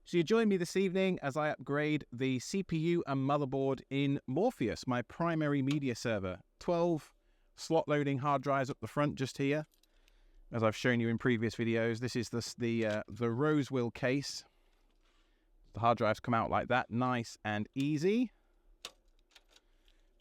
So you join me this evening as I upgrade the CPU and motherboard in Morpheus, my primary media server. 12 slot loading hard drives up the front just here. As I've shown you in previous videos, this is the Rosewill case. The hard drives come out like that, nice and easy.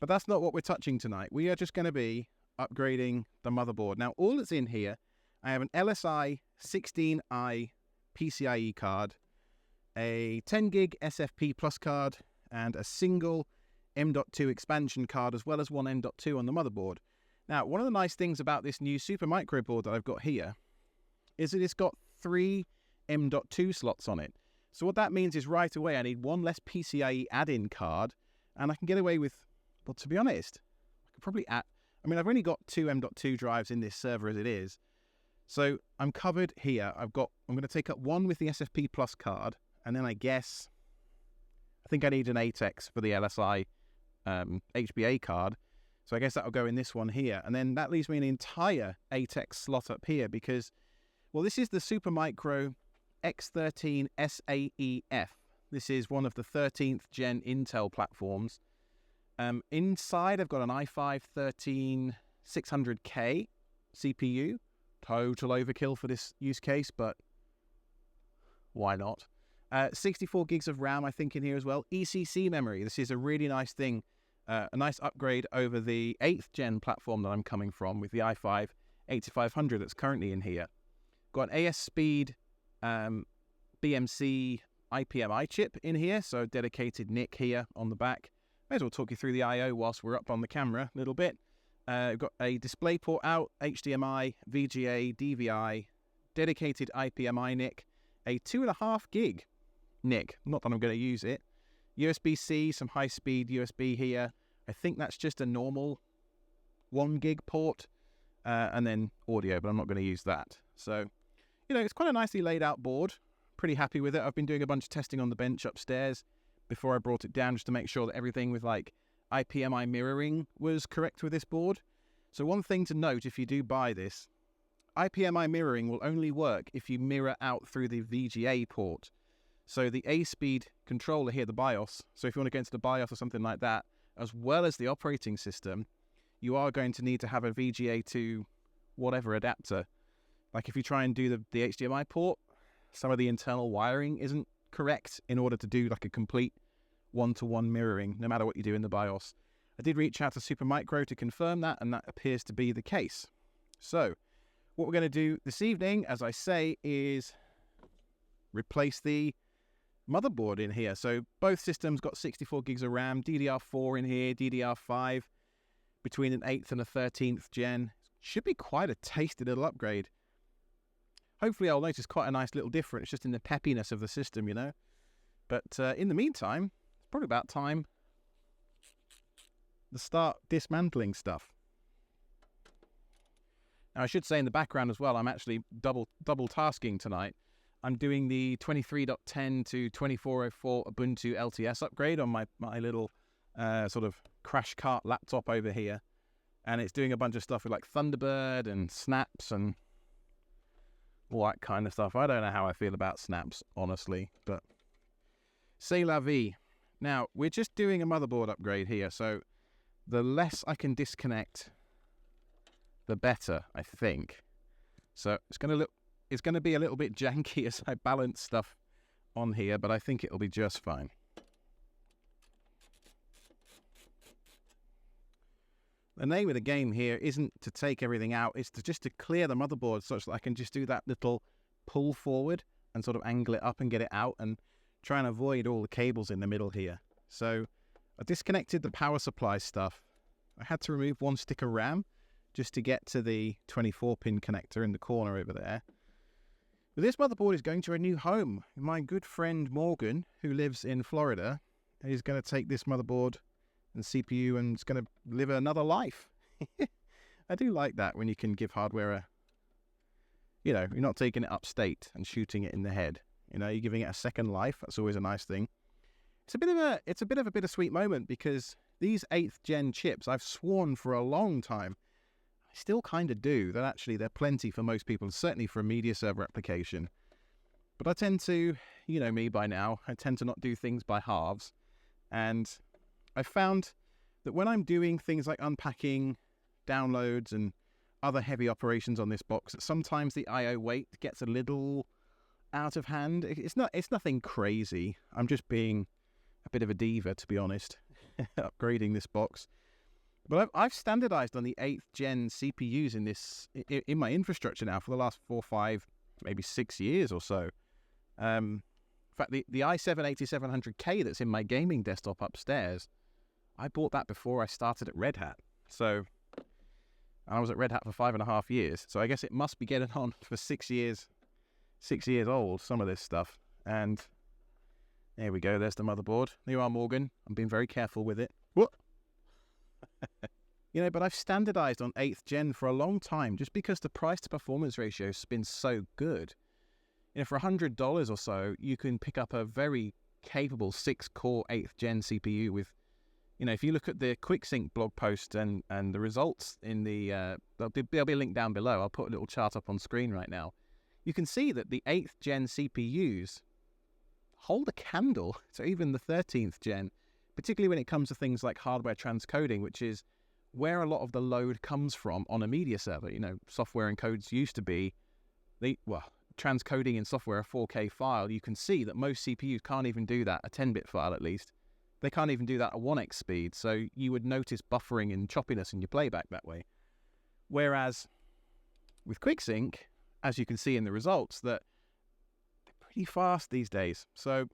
But that's not what we're touching tonight. We are just going to be upgrading the motherboard. Now, all that's in here, I have an LSI 16i PCIe card, a 10 gig SFP Plus card, and a single M.2 expansion card, as well as one M.2 on the motherboard. Now, one of the nice things about this new Supermicro board that I've got here is that it's got 3 M.2 slots on it. So what that means is right away I need one less PCIe add-in card, and I can get away with, well, to be honest, I could probably add, I mean, I've only got 2 M.2 drives in this server as it is, so I'm covered here. I'm going to take up one with the SFP Plus card, and then I think I need an ATEX for the LSI HBA card. So I guess that'll go in this one here. And then that leaves me an entire ATEX slot up here because, well, this is the Supermicro X13-SAE-F. This is one of the 13th gen Intel platforms. Inside, I've got an i5-13600k CPU. Total overkill for this use case, but why not? 64 gigs of RAM, I think, in here as well. ECC memory. This is a really nice thing. A nice upgrade over the 8th gen platform that I'm coming from with the i5-18600 that's currently in here. Got an ASSpeed BMC IPMI chip in here, so dedicated NIC here on the back. May as well talk you through the I/O whilst we're up on the camera a little bit. We've got a DisplayPort out, HDMI, VGA, DVI, dedicated IPMI NIC, a 2.5 gig NIC, not that I'm going to use it, USB-C, some high-speed USB here. I think that's just a normal 1 gig port, and then audio, but I'm not going to use that. So, you know, it's quite a nicely laid out board. Pretty happy with it. I've been doing a bunch of testing on the bench upstairs before I brought it down just to make sure that everything with like IPMI mirroring was correct with this board. So one thing to note if you do buy this, IPMI mirroring will only work if you mirror out through the VGA port. So the A-Speed controller here, the BIOS, so if you want to go into the BIOS or something like that, as well as the operating system, you are going to need to have a VGA to whatever adapter. Like if you try and do the HDMI port, some of the internal wiring isn't correct in order to do like a complete one-to-one mirroring, no matter what you do in the BIOS. I did reach out to Supermicro to confirm that, and that appears to be the case. So what we're going to do this evening, as I say, is replace the motherboard in here. So both systems got 64 gigs of RAM, DDR4 in here, DDR5 between an 8th and a 13th gen. Should be quite a tasty little upgrade. Hopefully I'll notice quite a nice little difference just in the peppiness of the system, you know. But in the meantime, it's probably about time to start dismantling stuff. Now I should say in the background as well, I'm actually double tasking tonight. I'm doing the 23.10 to 24.04 Ubuntu LTS upgrade on my little sort of crash cart laptop over here. And it's doing a bunch of stuff with like Thunderbird and snaps and all that kind of stuff. I don't know how I feel about snaps, honestly, but c'est la vie. Now, we're just doing a motherboard upgrade here, so the less I can disconnect, the better, I think. So it's going to be a little bit janky as I balance stuff on here, but I think it'll be just fine. The name of the game here isn't to take everything out, it's just to clear the motherboard such that I can just do that little pull forward and sort of angle it up and get it out and try and avoid all the cables in the middle here. So I disconnected the power supply stuff. I had to remove one stick of RAM just to get to the 24-pin connector in the corner over there. But this motherboard is going to a new home. My good friend Morgan, who lives in Florida, is going to take this motherboard and CPU and it's going to live another life. I do like that when you can give hardware a, you know, you're not taking it upstate and shooting it in the head. You know, you're giving it a second life. That's always a nice thing. It's a bit of a bittersweet moment because these 8th gen chips, I've sworn for a long time, I still kind of do, that actually they're plenty for most people, certainly for a media server application. But I tend to, you know me by now, I tend to not do things by halves. And I found that when I'm doing things like unpacking, downloads, and other heavy operations on this box, that sometimes the I/O weight gets a little out of hand. It's nothing crazy. I'm just being a bit of a diva, to be honest, upgrading this box. But I've standardized on the 8th gen CPUs in my infrastructure now for the last 4, 5, maybe 6 years or so. In fact, the i7-13600k that's in my gaming desktop upstairs, I bought that before I started at Red Hat. So I was at Red Hat for 5.5 years. So I guess it must be getting on for 6 years old, some of this stuff. And there we go. There's the motherboard. There you are, Morgan. I'm being very careful with it. What? You know, but I've standardized on 8th gen for a long time just because the price to performance ratio has been so good. You know, for $100 or so, you can pick up a very capable 6-core 8th gen CPU with, you know, if you look at the QuickSync blog post and the results in the, there'll be a link down below. I'll put a little chart up on screen right now. You can see that the 8th gen CPUs hold a candle to even the 13th gen, particularly when it comes to things like hardware transcoding, which is where a lot of the load comes from on a media server. You know, software encodes used to be, transcoding in software a 4K file. You can see that most CPUs can't even do that, a 10-bit file at least. They can't even do that at 1x speed, so you would notice buffering and choppiness in your playback that way. Whereas with QuickSync, as you can see in the results, that they're pretty fast these days. So,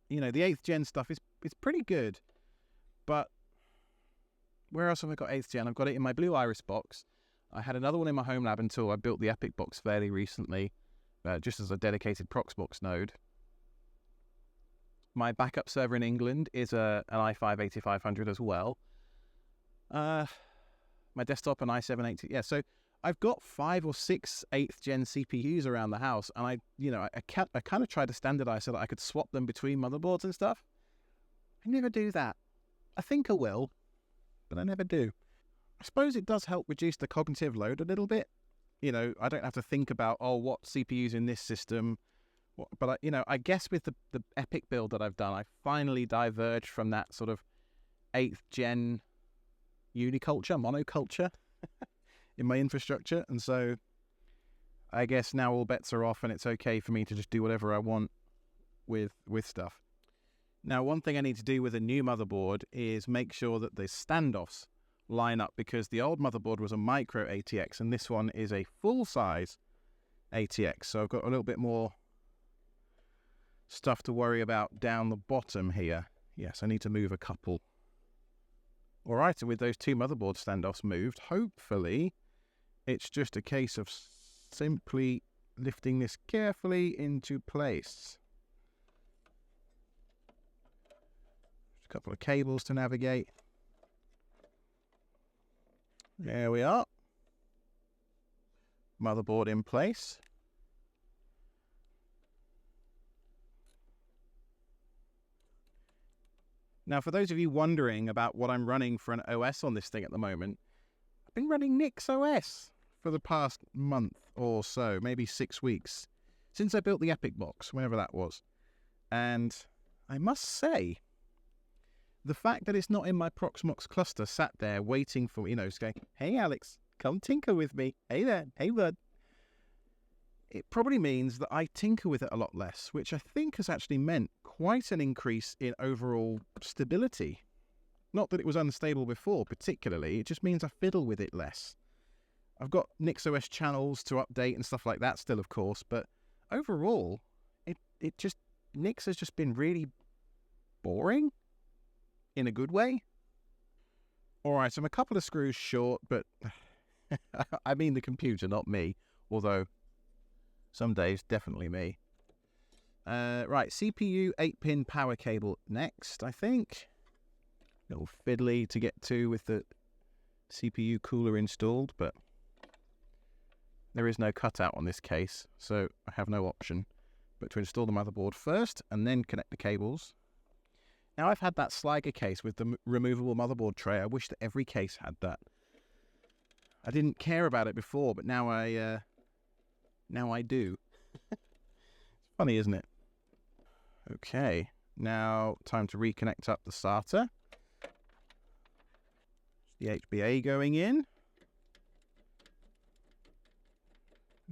you know, the 8th gen stuff is pretty good. But where else have I got 8th gen? I've got it in my Blue Iris box. I had another one in my home lab until I built the Epic box fairly recently, just as a dedicated Proxmox node. My backup server in England is an i5-8500 as well. My desktop, an i7-80. Yeah, so I've got 5 or 6 8th gen CPUs around the house, and I kind of tried to standardize so that I could swap them between motherboards and stuff. I never do that. I think I will, but I never do. I suppose it does help reduce the cognitive load a little bit. You know, I don't have to think about, what CPU's in this system. But, I guess with the Epic build that I've done, I finally diverged from that sort of 8th gen monoculture in my infrastructure. And so I guess now all bets are off and it's okay for me to just do whatever I want with stuff. Now, one thing I need to do with a new motherboard is make sure that the standoffs line up, because the old motherboard was a micro ATX and this one is a full-size ATX. So I've got a little bit more stuff to worry about down the bottom here. Yes, I need to move a couple. All right, and with those 2 motherboard standoffs moved, hopefully it's just a case of simply lifting this carefully into place. Just a couple of cables to navigate. There we are. Motherboard in place. Now, for those of you wondering about what I'm running for an OS on this thing at the moment, I've been running NixOS for the past month or so, maybe 6 weeks, since I built the Epic box, whenever that was. And I must say, the fact that it's not in my Proxmox cluster sat there waiting for, just going, hey, Alex, come tinker with me. Hey there, hey bud. It probably means that I tinker with it a lot less, which I think has actually meant quite an increase in overall stability. Not that it was unstable before particularly, it just means I fiddle with it less. I've got NixOS channels to update and stuff like that still, of course, but overall, Nix has just been really boring in a good way. All right, so I'm a couple of screws short, but I mean the computer, not me, although some days, definitely me. Right, CPU 8-pin power cable next, I think. A little fiddly to get to with the CPU cooler installed, but there is no cutout on this case, so I have no option but to install the motherboard first and then connect the cables. Now, I've had that Sliger case with the removable motherboard tray. I wish that every case had that. I didn't care about it before, but now I do. Funny, isn't it? Okay, now time to reconnect up the SATA. The HBA going in.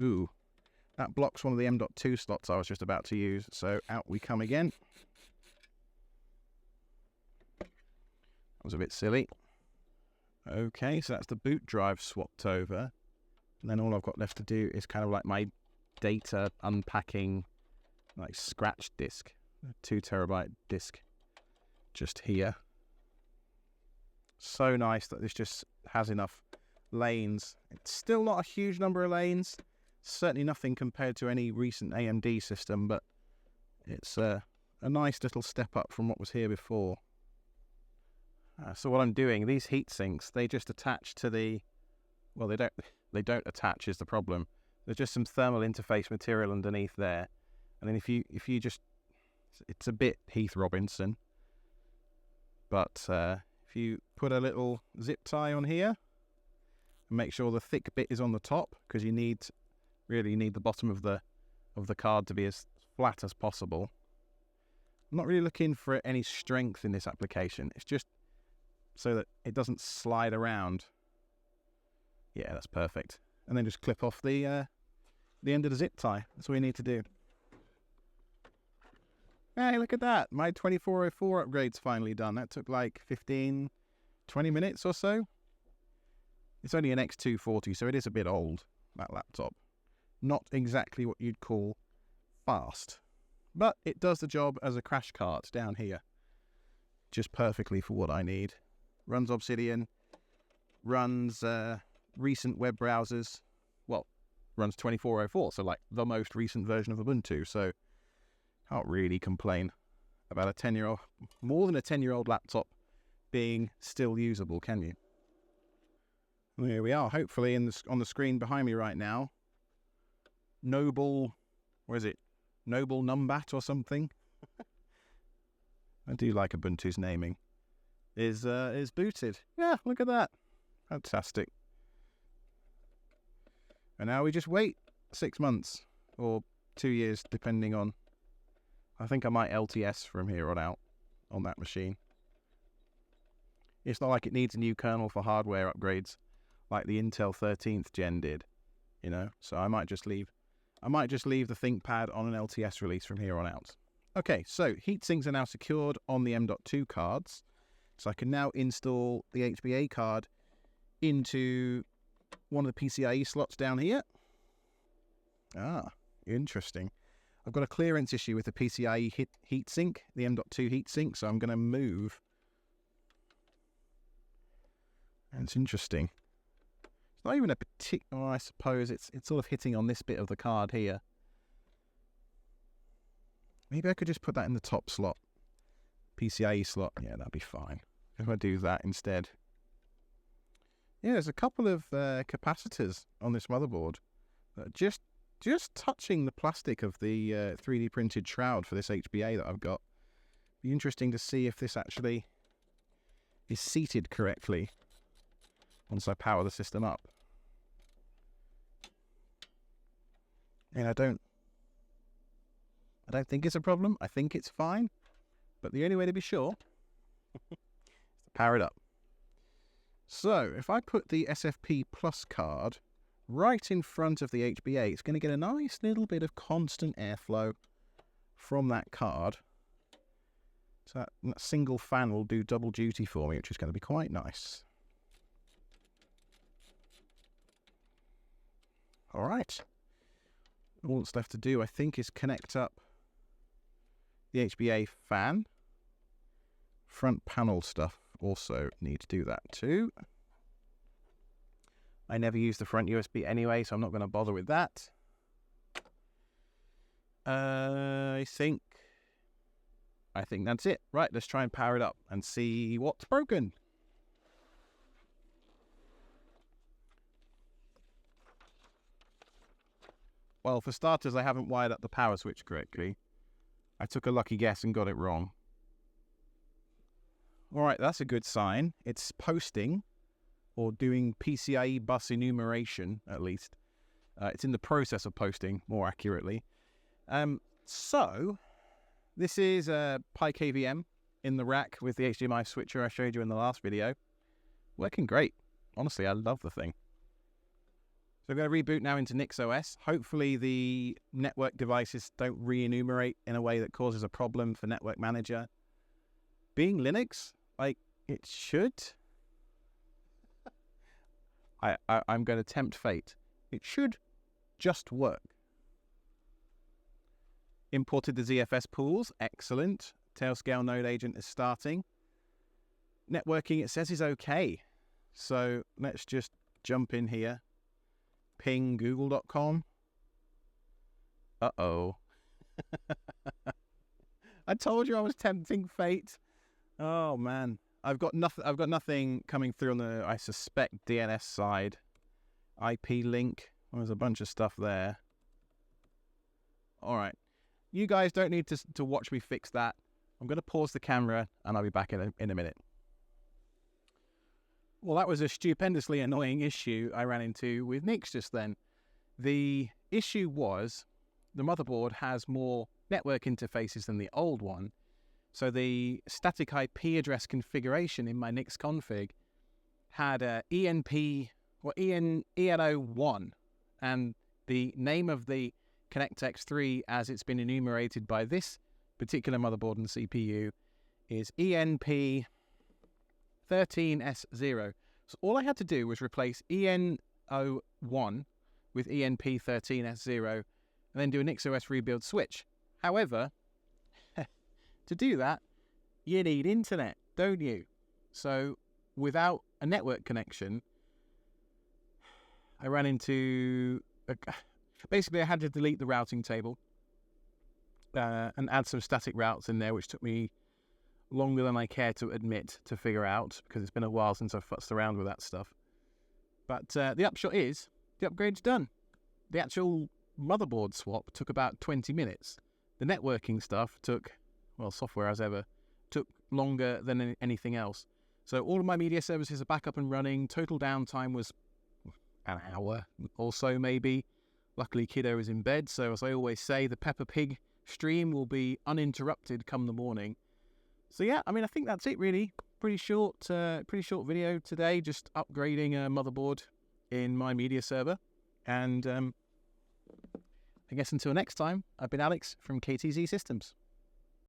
Ooh, that blocks one of the M.2 slots I was just about to use, so out we come again. That was a bit silly. Okay, so that's the boot drive swapped over. And then all I've got left to do is kind of like my data unpacking, like scratch disk, a 2 terabyte disk just here. So nice that this just has enough lanes. It's still not a huge number of lanes, certainly nothing compared to any recent AMD system, but it's a nice little step up from what was here before. So what I'm doing, these heat sinks, they just attach to the, well, they don't attach is the problem. There's just some thermal interface material underneath there. And then if you just, it's a bit Heath Robinson, but if you put a little zip tie on here and make sure the thick bit is on the top, because you really need the bottom of the card to be as flat as possible. I'm not really looking for any strength in this application. It's just so that it doesn't slide around. Yeah, that's perfect. And then just clip off the end of the zip tie. That's all you need to do. Hey, look at that. My 2404 upgrade's finally done. That took like 15, 20 minutes or so. It's only an X240, so it is a bit old, that laptop. Not exactly what you'd call fast. But it does the job as a crash cart down here. Just perfectly for what I need. Runs Obsidian, runs recent web browsers. Well, runs 2404, so like the most recent version of Ubuntu. So can't really complain about a 10-year-old, more than a 10-year-old laptop being still usable, can you? There we are. Hopefully, on the screen behind me right now, Noble, what is it? Noble Numbat or something? I do like Ubuntu's naming. Is booted. Yeah, look at that. Fantastic. And now we just wait 6 months or 2 years, depending on. I think I might LTS from here on out on that machine. It's not like it needs a new kernel for hardware upgrades like the Intel 13th gen did, you know. So I might just leave the ThinkPad on an LTS release from here on out. Okay, so heatsinks are now secured on the M.2 cards. So I can now install the HBA card into one of the PCIe slots down here. Ah, interesting. I've got a clearance issue with the PCIe heatsink, the M.2 heatsink, so I'm going to move. And it's interesting. It's not even a particular, I suppose it's sort of hitting on this bit of the card here. Maybe I could just put that in the top slot. PCIe slot. Yeah, that'd be fine. If I do that instead. Yeah, there's a couple of capacitors on this motherboard. Just touching the plastic of the 3D printed shroud for this HBA that I've got. Be interesting to see if this actually is seated correctly once I power the system up. And I don't think it's a problem. I think it's fine. But the only way to be sure is to power it up. So if I put the SFP Plus card right in front of the HBA, it's going to get a nice little bit of constant airflow from that card. So that single fan will do double duty for me, which is going to be quite nice. All right. All that's left to do, I think, is connect up the HBA fan. Front panel stuff also need to do that too. I never use the front USB anyway, so I'm not going to bother with that. I think that's it. Right, let's try and power it up and see what's broken. Well, for starters, I haven't wired up the power switch correctly. I took a lucky guess and got it wrong. All right, that's a good sign. It's posting, or doing PCIe bus enumeration, at least. It's in the process of posting, more accurately. So, this is a Pi KVM in the rack with the HDMI switcher I showed you in the last video. Working great. Honestly, I love the thing. So I'm going to reboot now into NixOS. Hopefully the network devices don't re-enumerate in a way that causes a problem for Network Manager. Being Linux, like, it should. I'm going to tempt fate. It should just work. Imported the ZFS pools. Excellent. Tailscale node agent is starting. Networking, it says, is okay. So let's just jump in here. Ping google.com. Uh-oh. I told you I was tempting fate. Oh man. I've got nothing coming through on the, I suspect, DNS side. IP link. Well, there's a bunch of stuff there. All right. You guys don't need to watch me fix that. I'm going to pause the camera and I'll be back in a minute. Well, that was a stupendously annoying issue I ran into with Nix just then. The issue was the motherboard has more network interfaces than the old one. So the static IP address configuration in my Nix config had ENO1, and the name of the Connect X3 as it's been enumerated by this particular motherboard and CPU is ENP13-S0. So all I had to do was replace ENO1 with ENP13-S0 and then do a NixOS rebuild switch. However, to do that, you need internet, don't you? So without a network connection, I ran into... basically, I had to delete the routing table and add some static routes in there, which took me longer than I care to admit to figure out, because it's been a while since I've futzed around with that stuff. But the upshot is, the upgrade's done. The actual motherboard swap took about 20 minutes. The networking stuff took, well, software as ever, took longer than anything else. So all of my media services are back up and running. Total downtime was an hour or so, maybe. Luckily, kiddo is in bed, so as I always say, the Peppa Pig stream will be uninterrupted come the morning. So yeah, I mean, I think that's it really. Pretty short video today, just upgrading a motherboard in my media server. And I guess until next time, I've been Alex from KTZ Systems.